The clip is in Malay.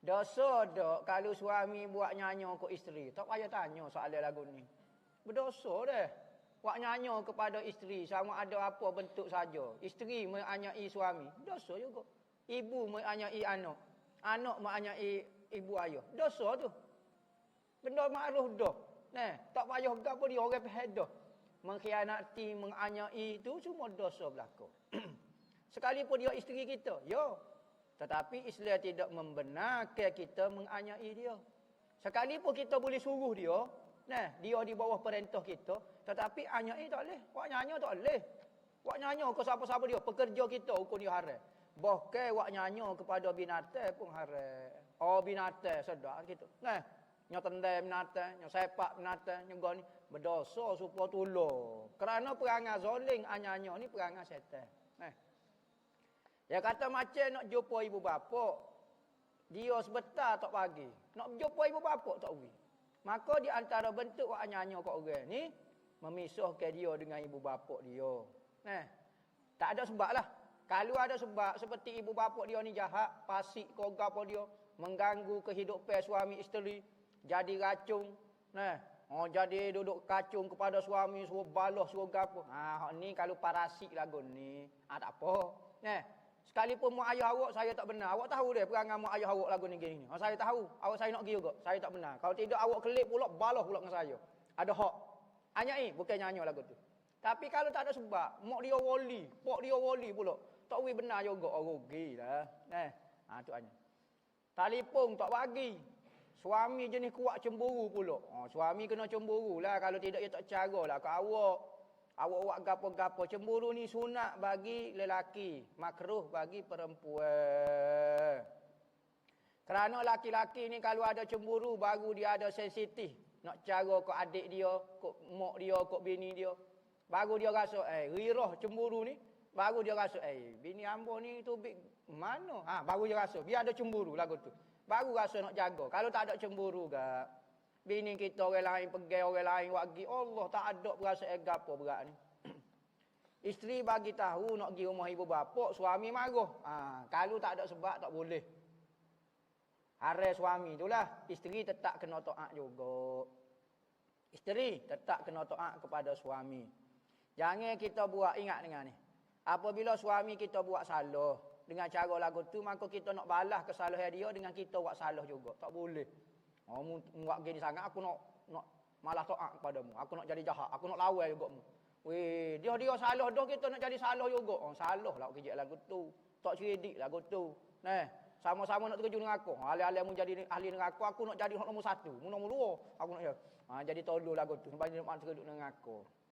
Dosa dok kalau suami buat nyanyo ke isteri. Tak payah tanya soalan lagu ni. Berdosa deh. Buat nyanyo kepada isteri sama ada apa bentuk saja. Isteri menganyai suami. Dosa juga. Ibu menganyai anak. Anak menganyai ibu ayah. Dosa tu. Benda makruh dah. Tak payah gapo dia orang faham dah. Mengkhianati, menganyai itu semua dosa berlaku. Sekalipun dia isteri kita. Ya. Tetapi Islam tidak membenarkan kita menganyai dia. Sekalipun kita boleh suruh dia, dia di bawah perintah kita, tetapi anyai tak boleh. Wak nyanyo tak boleh. Wak nyanyo ke siapa-siapa dia, pekerja kita hukum dia haram. Bahkan wak nyanyo kepada binatang pun haram. Oh binatang sedar gitu. Nyo tendai binatang, nyo sepak binatang, nyo goni berdosa supaya tolong. Kerana perangai zalim anyanyo ni perangai setan. Dia kata macam nak jumpa ibu bapa, dia sebentar tak pagi. Nak jumpa ibu bapa tak pergi. Maka di antara bentuk wak nyanyo kat orang ni memisahkan dia dengan ibu bapa dia. Tak ada sebab lah. Kalau ada sebab seperti ibu bapa dia ni jahat, fasik ke apa dia, mengganggu kehidupan suami isteri, jadi racun. Jadi duduk kacung kepada suami, suruh balas, suruh gapo. Ni kalau parasik lagu ni, tak apa. Sekalipun mak ayah awak saya tak benar. Awak tahu dia perangai mak ayah awak lagu ni gini. Saya tahu. Awak saya nak pergi juga. Saya tak benar. Kalau tidak awak kelip pula, balas pula dengan saya. Ada hak. Anyai bukan nyanyo lagu tu. Tapi kalau tak ada sebab, mak dia wali, pak dia wali pula. Tak wui benar juga. Rugi lah. Tu hanya. Telefon tak bagi. Suami jenis kuat cemburu pula. Suami kena cemburu lah. Kalau tidak dia tak cara lah ke awak. Awak buat gapo-gapo. Cemburu ni sunat bagi lelaki, makruh bagi perempuan. Kerana laki-laki ni kalau ada cemburu baru dia ada sensitif. Nak cara kau adik dia, kau mak dia, kau bini dia. Baru dia rasa rirah cemburu ni. Baru dia rasa bini hamba ni tu mana? Baru dia rasa biar ada cemburu lagu tu. Baru rasa nak jaga. Kalau tak ada cemburu gak bini kita orang lain pergi, orang lain wagi. Allah tak ada perasaan gapo berat ni. Isteri bagi tahu nak pergi rumah ibu bapa, suami marah. Kalau tak ada sebab tak boleh. Haram suami itulah. Isteri tetap kena taat juga. Isteri tetap kena taat kepada suami. Jangan kita buat ingat dengan ni. Apabila suami kita buat salah dengan cara lagu tu, maka kita nak balas kesalahan dia dengan kita buat salah juga. Tak boleh. Buat gini sangat aku nak malah taat kepadamu. Aku nak jadi jahat, aku nak lawan juga mu. Weh, dia salah dah kita nak jadi salah juga. Salah lah kerja lagu tu. Tak cerdik lagu tu. Sama-sama nak terjun dengan aku. Alih-alih mu jadi ahli neraka, aku nak jadi nombor 1, mu nombor 2. Aku nak jadi tolong lagu tu sebab dia nak terjun dengan aku.